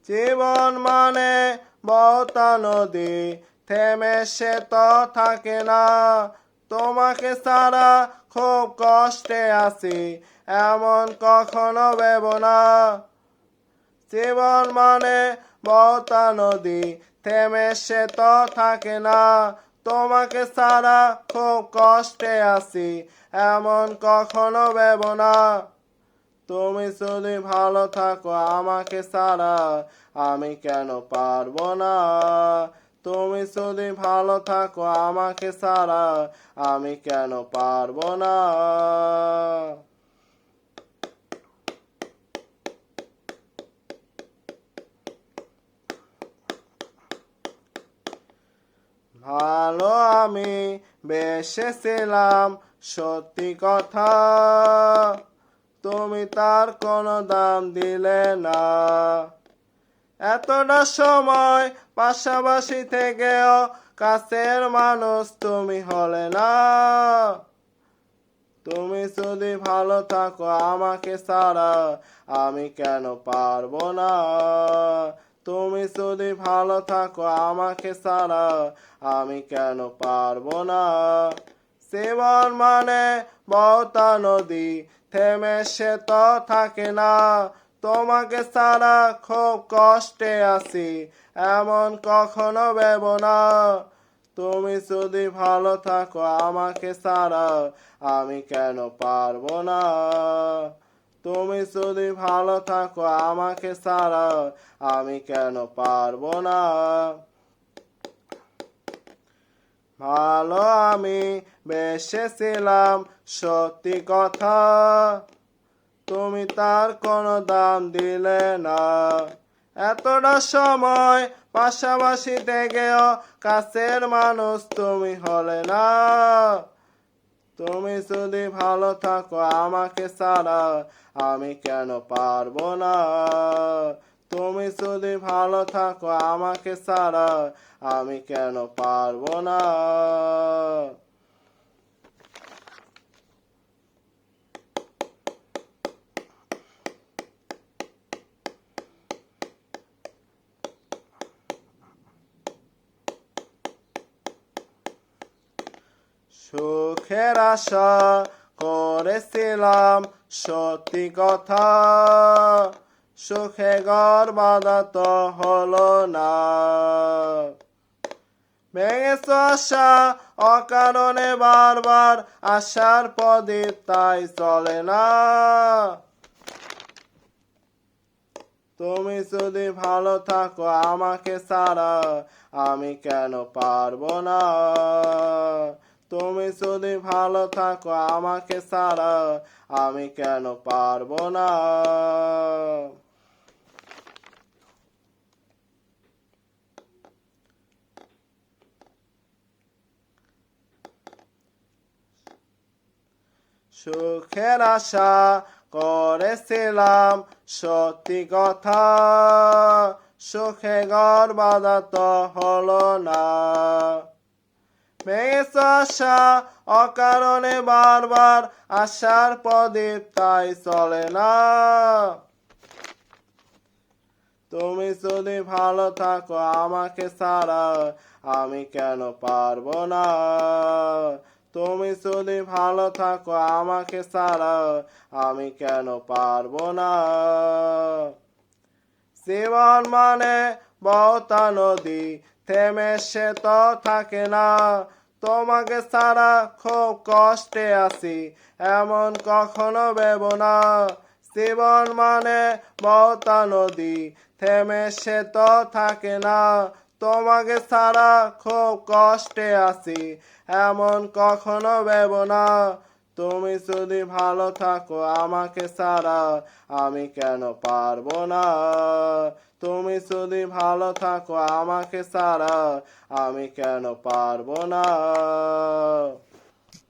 জীবন মানে বহতা নদী, থেমে সে তো থাকে না। তোমাকে ছাড়া খুব কষ্টে আছি, এমন কখনো ভেবো না। জীবন মানে বহতা নদী, থেমে সে তো থাকে না। তোমাকে ছাড়া খুব কষ্টে আছি, এমন কখনো ভেবো না। তুমি যদি ভালো থাকো আমাকে ছাড়া, আমি কেন পারবো না। তুমি যদি ভালো থাকো আমাকে ছাড়া, আমি কেন পারবো না। ভালো আমি বেসেছিলাম, সত্যি কথা, তুমি তার কোনো দাম দিলে না। এতটা সময় পাশাপাশি থেকেও কাছের মানুষ তুমি হলে না। তুমি যদি ভালো থাকো আমাকে ছাড়া, আমি কেন পারবো না। তুমি যদি ভালো থাকো আমাকে ছাড়া, আমি কেন পারবো না। জীবন মানে বহতা নদী, থেমে সে তো থাকে না। তোমাকে ছাড়া খুব কষ্টে আছি, এমন কখনো ভেবো না। তুমি যদি ভালো থাকো আমাকে ছাড়া, আমি কেন পারবো না। তুমি যদি ভালো থাকো আমাকে ছাড়া, আমি কেন পারবো না। ভালো আমি বেসেছিলাম, সত্যি কথা, তুমি তার কোনো দাম দিলে না। এতটা সময় পাশাপাশি থেকেও কাছের মানুষ তুমি হলে না। তুমি যদি ভালো থাকো আমাকে ছাড়া, আমি কেন পারবো না। তুমি যদি ভালো থাকো আমাকে ছাড়া, আমি কেন পারবো না। সুখের আশা করেছিলাম, সত্যি কথা, সুখে ঘর বাঁধা তো হলো না। ভেঙেছ আশা অকারণে বারবার, আশার প্রদীপ তাই চলে না। তুমি যদি ভালো থাকো আমাকে ছাড়া, আমি কেন পারবো না। তুমি যদি ভালো থাকো আমাকে ছাড়া, আমি কেন পারবো না। সুখের আশা করেছিলাম, সত্যি কথা, সুখে ঘর বাঁধা তো হলো না। ভেঙেছ আশা অকারণে বারবার, আশার প্রদীপ তাই চলে না। তুমি যদি ভালো থাকো আমাকে ছাড়া, আমি কেন পারবো না। তুমি যদি ভালো থাকো আমাকে ছাড়া, আমি কেন পারবো না। জীবন মানে বহতা নদী, থেমে সে তো থাকে না। তোমাকে ছাড়া খুব কষ্টে আছি, এমন কখনো ভেবো না। জীবন মানে বহতা নদী, থেমে সে তো থাকে না। তোমাকে ছাড়া খুব কষ্টে আছি, এমন কখনো ভেবো না। তুমি যদি ভালো থাকো আমাকে ছাড়া, আমি কেন পারবো না। তুমি যদি ভালো থাকো আমাকে ছাড়া, আমি কেন পারবো না।